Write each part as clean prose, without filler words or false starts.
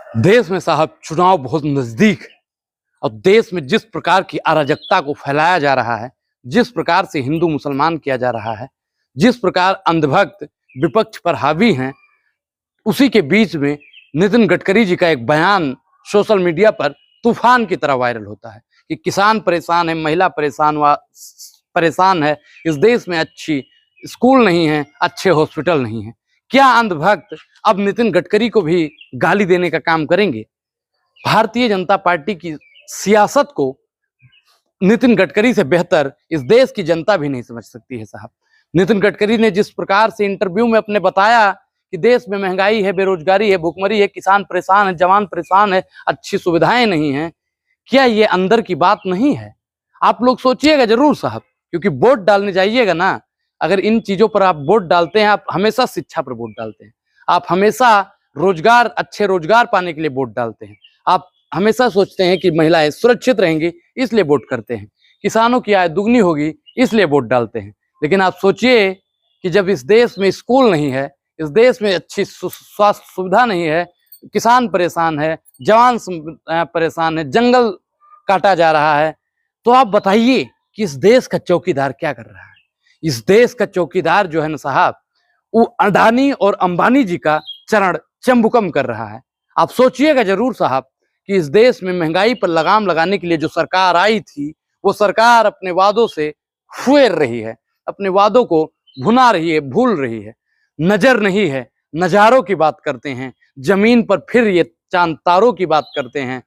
देश में साहब चुनाव बहुत नजदीक है और देश में जिस प्रकार की अराजकता को फैलाया जा रहा है, जिस प्रकार से हिंदू मुसलमान किया जा रहा है, जिस प्रकार अंधभक्त विपक्ष पर हावी हैं, उसी के बीच में नितिन गडकरी जी का एक बयान सोशल मीडिया पर तूफान की तरह वायरल होता है कि किसान परेशान है, महिला परेशान है, इस देश में अच्छी स्कूल नहीं है, अच्छे हॉस्पिटल नहीं है। क्या अंधभक्त अब नितिन गडकरी को भी गाली देने का काम करेंगे? भारतीय जनता पार्टी की सियासत को नितिन गडकरी से बेहतर इस देश की जनता भी नहीं समझ सकती है साहब। नितिन गडकरी ने जिस प्रकार से इंटरव्यू में अपने बताया कि देश में महंगाई है, बेरोजगारी है, भुखमरी है, किसान परेशान है, जवान परेशान है, अच्छी सुविधाएं नहीं है, क्या ये अंदर की बात नहीं है? आप लोग सोचिएगा जरूर साहब, क्योंकि वोट डालने जाइएगा ना, अगर इन चीजों पर आप वोट डालते हैं, आप हमेशा शिक्षा पर वोट डालते हैं, आप हमेशा रोजगार, अच्छे रोजगार पाने के लिए वोट डालते हैं, आप हमेशा सोचते हैं कि महिलाएं सुरक्षित रहेंगी इसलिए वोट करते हैं, किसानों की आय दुगनी होगी इसलिए वोट डालते हैं। लेकिन आप सोचिए कि जब इस देश में स्कूल नहीं है, इस देश में अच्छी स्वास्थ्य सुविधा नहीं है, किसान परेशान है, जवान परेशान है, जंगल काटा जा रहा है, तो आप बताइए कि इस देश का चौकीदार क्या कर रहा है? इस देश का चौकीदार जो है ना साहब, वो अडानी और अंबानी जी का चरण चंबुकम कर रहा है। आप सोचिएगा जरूर साहब कि इस देश में महंगाई पर लगाम लगाने के लिए जो सरकार आई थी, वो सरकार अपने वादों से फुएर रही है, अपने वादों को भुना रही है, भूल रही है, नजर नहीं है, नजारों की बात करते हैं, जमीन पर फिर ये चांद तारों की बात करते हैं,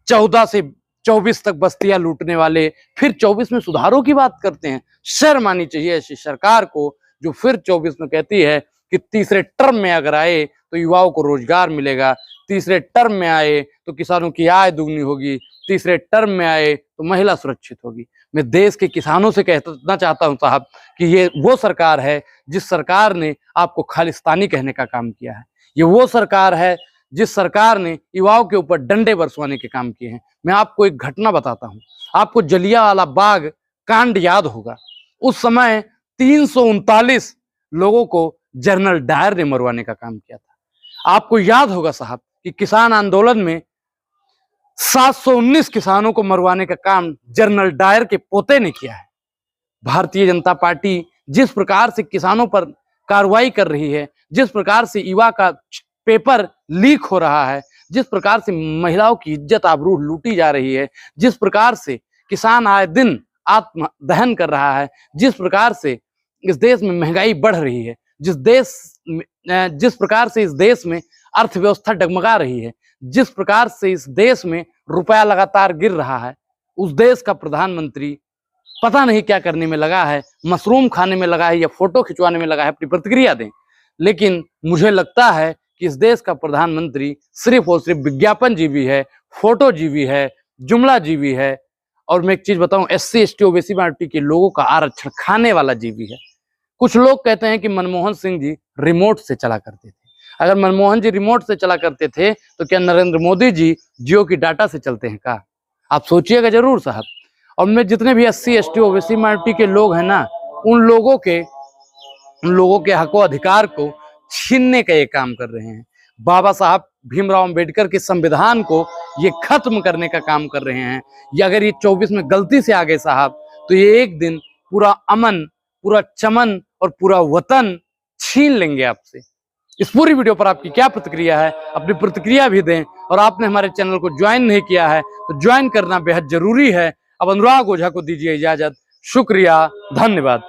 14 से 24 तक बस्तियां लूटने वाले फिर 24 में सुधारों की बात करते हैं। शर्म आनी चाहिए ऐसी सरकार को जो फिर 24 में कहती है कि तीसरे टर्म में अगर आए तो युवाओं को रोजगार मिलेगा, तीसरे टर्म में आए तो किसानों की आय दुगनी होगी, तीसरे टर्म में आए तो महिला सुरक्षित होगी। मैं देश के किसानों से कहना चाहता हूं साहब कि ये वो सरकार है जिस सरकार ने आपको खालिस्तानी कहने का काम किया है। ये वो सरकार है जिस सरकार ने युवाओं के ऊपर डंडे बरसवाने के काम किए हैं। मैं आपको एक घटना बताता हूं, आपको जलियांवाला बाग कांड याद होगा। उस समय 339 लोगों को जनरल डायर ने मरवाने का काम किया था। आपको याद होगा साहब कि किसान आंदोलन में 719 किसानों को मरवाने का काम जनरल डायर के पोते ने किया है। भारतीय जनता पार्टी जिस प्रकार से किसानों पर कार्रवाई कर रही है, जिस प्रकार से युवा का पेपर लीक हो रहा है, जिस प्रकार से महिलाओं की इज्जत आबरू लूटी जा रही है, जिस प्रकार से किसान आए दिन आत्म दहन कर रहा है, जिस प्रकार से इस देश में महंगाई बढ़ रही है, जिस प्रकार से इस देश में अर्थव्यवस्था डगमगा रही है, जिस प्रकार से इस देश में रुपया लगातार गिर रहा है, उस देश का प्रधानमंत्री पता नहीं क्या करने में लगा है, मशरूम खाने में लगा है या फोटो खिंचवाने में लगा है। अपनी प्रतिक्रिया दें। लेकिन मुझे लगता है कि इस देश का प्रधानमंत्री सिर्फ और सिर्फ विज्ञापन जीवी है, फोटो जीवी है, जुमला जीवी है। और मैं एक चीज बताऊं, SC ST OBC माइनॉरिटी के लोगों का आरक्षण खाने वाला जीवी है। कुछ लोग कहते हैं कि मनमोहन सिंह जी रिमोट से चला करते थे। अगर मनमोहन जी रिमोट से चला करते थे तो क्या नरेंद्र मोदी जी जियो की डाटा से चलते हैं का? आप सोचिएगा जरूर साहब। और मैं जितने भी SC ST OBC माइनॉरिटी के लोग हैं ना, उन लोगों के हक व अधिकार को छीनने का ये काम कर रहे हैं। बाबा साहब भीमराव अंबेडकर के संविधान को ये खत्म करने का काम कर रहे हैं। ये अगर ये 24 में गलती से आ गए साहब, तो ये एक दिन पूरा अमन, पूरा चमन और पूरा वतन छीन लेंगे आपसे। इस पूरी वीडियो पर आपकी क्या प्रतिक्रिया है? अपनी प्रतिक्रिया भी दें। और आपने हमारे चैनल को ज्वाइन नहीं किया है तो ज्वाइन करना बेहद जरूरी है। अब अनुराग ओझा को दीजिए इजाजत। शुक्रिया, धन्यवाद।